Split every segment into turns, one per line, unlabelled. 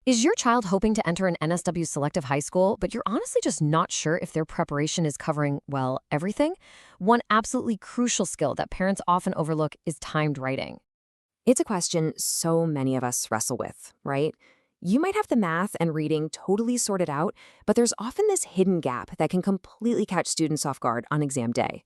Is your child hoping to enter an NSW selective high school, but you're honestly just not sure if their preparation is covering, well, everything? One absolutely crucial skill that parents often overlook is timed writing.
It's a question so many of us wrestle with, right? You might have the math and reading totally sorted out, but there's often this hidden gap that can completely catch students off guard on exam day.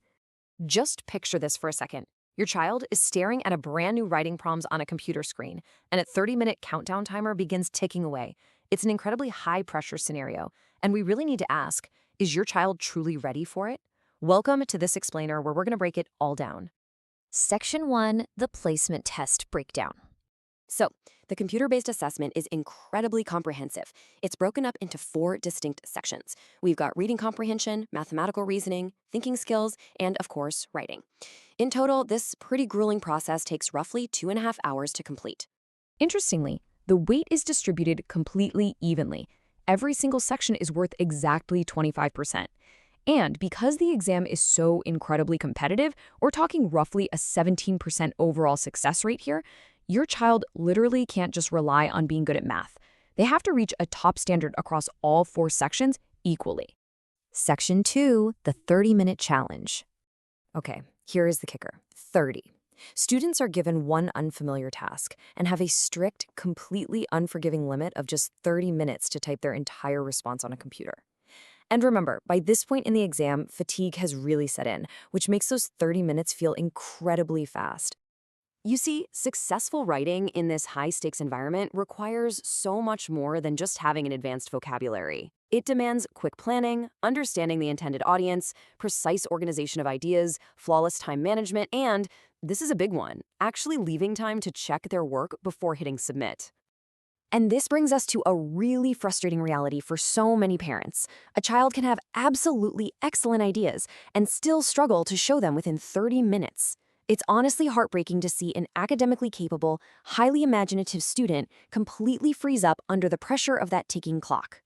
Just picture this for a second. Your child is staring at a brand new writing prompts on a computer screen, and a 30-minute countdown timer begins ticking away. It's an incredibly high-pressure scenario, and we really need to ask, is your child truly ready for it? Welcome to this explainer where we're going to break it all down.
Section 1, the placement test breakdown.
So, the computer-based assessment is incredibly comprehensive. It's broken up into 4 distinct sections. We've got reading comprehension, mathematical reasoning, thinking skills, and of course, writing. In total, this pretty grueling process takes roughly 2.5 hours to complete.
Interestingly, the weight is distributed completely evenly. Every single section is worth exactly 25%. And because the exam is so incredibly competitive, we're talking roughly a 17% overall success rate here. Your child literally can't just rely on being good at math. They have to reach a top standard across all 4 sections equally.
Section 2, the 30-minute challenge. Okay, here is the kicker, 30. Students are given one unfamiliar task and have a strict, completely unforgiving limit of just 30 minutes to type their entire response on a computer. And remember, by this point in the exam, fatigue has really set in, which makes those 30 minutes feel incredibly fast. You see, successful writing in this high-stakes environment requires so much more than just having an advanced vocabulary. It demands quick planning, understanding the intended audience, precise organization of ideas, flawless time management, and, this is a big one, actually leaving time to check their work before hitting submit. And this brings us to a really frustrating reality for so many parents. A child can have absolutely excellent ideas and still struggle to show them within 30 minutes. It's honestly heartbreaking to see an academically capable, highly imaginative student completely freeze up under the pressure of that ticking clock.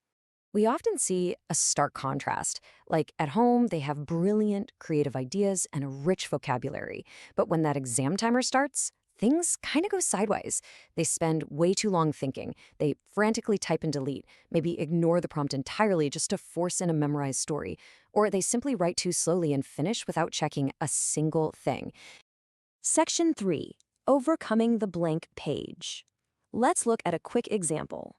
We often see a stark contrast. Like at home, they have brilliant, creative ideas and a rich vocabulary. But when that exam timer starts, things kind of go sideways. They spend way too long thinking. They frantically type and delete, maybe ignore the prompt entirely just to force in a memorized story. Or they simply write too slowly and finish without checking a single thing. Section 3, overcoming the blank page. Let's look at a quick example.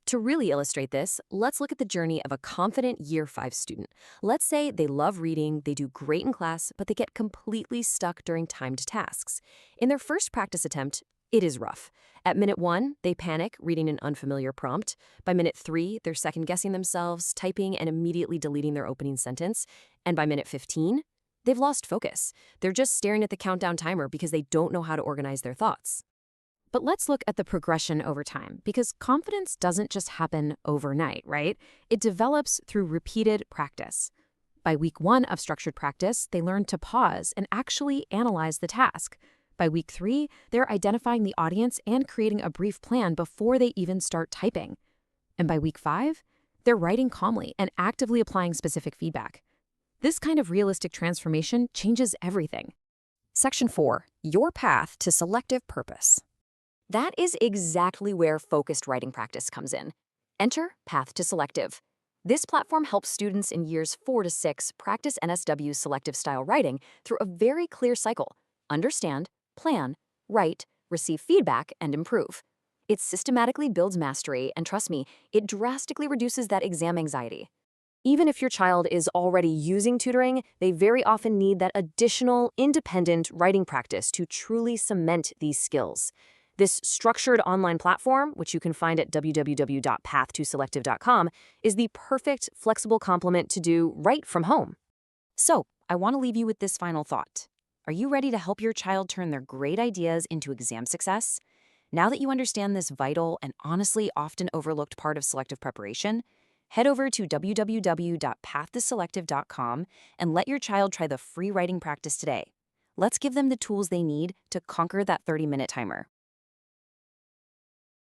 To really illustrate this, let's look at the journey of a confident Year 5 student. Let's say they love reading, they do great in class, but they get completely stuck during timed tasks. In their first practice attempt, it is rough. At minute 1, they panic, reading an unfamiliar prompt. By minute 3, they're second-guessing themselves, typing and immediately deleting their opening sentence. And by minute 15, they've lost focus. They're just staring at the countdown timer because they don't know how to organize their thoughts. But let's look at the progression over time, because confidence doesn't just happen overnight, right? It develops through repeated practice. By week 1 of structured practice, they learn to pause and actually analyze the task. By week 3, they're identifying the audience and creating a brief plan before they even start typing. And by week 5, they're writing calmly and actively applying specific feedback. This kind of realistic transformation changes everything. Section 4, your path to selective purpose. That is exactly where focused writing practice comes in. Enter Path to Selective. This platform helps students in years 4 to 6 practice NSW selective style writing through a very clear cycle: understand, plan, write, receive feedback, and improve. It systematically builds mastery, and trust me, it drastically reduces that exam anxiety. Even if your child is already using tutoring, they very often need that additional, independent writing practice to truly cement these skills. This structured online platform, which you can find at www.path2selective.com, is the perfect, flexible complement to do right from home. So, I want to leave you with this final thought. Are you ready to help your child turn their great ideas into exam success? Now that you understand this vital and honestly often overlooked part of selective preparation, head over to www.path2selective.com and let your child try the free writing practice today. Let's give them the tools they need to conquer that 30-minute timer.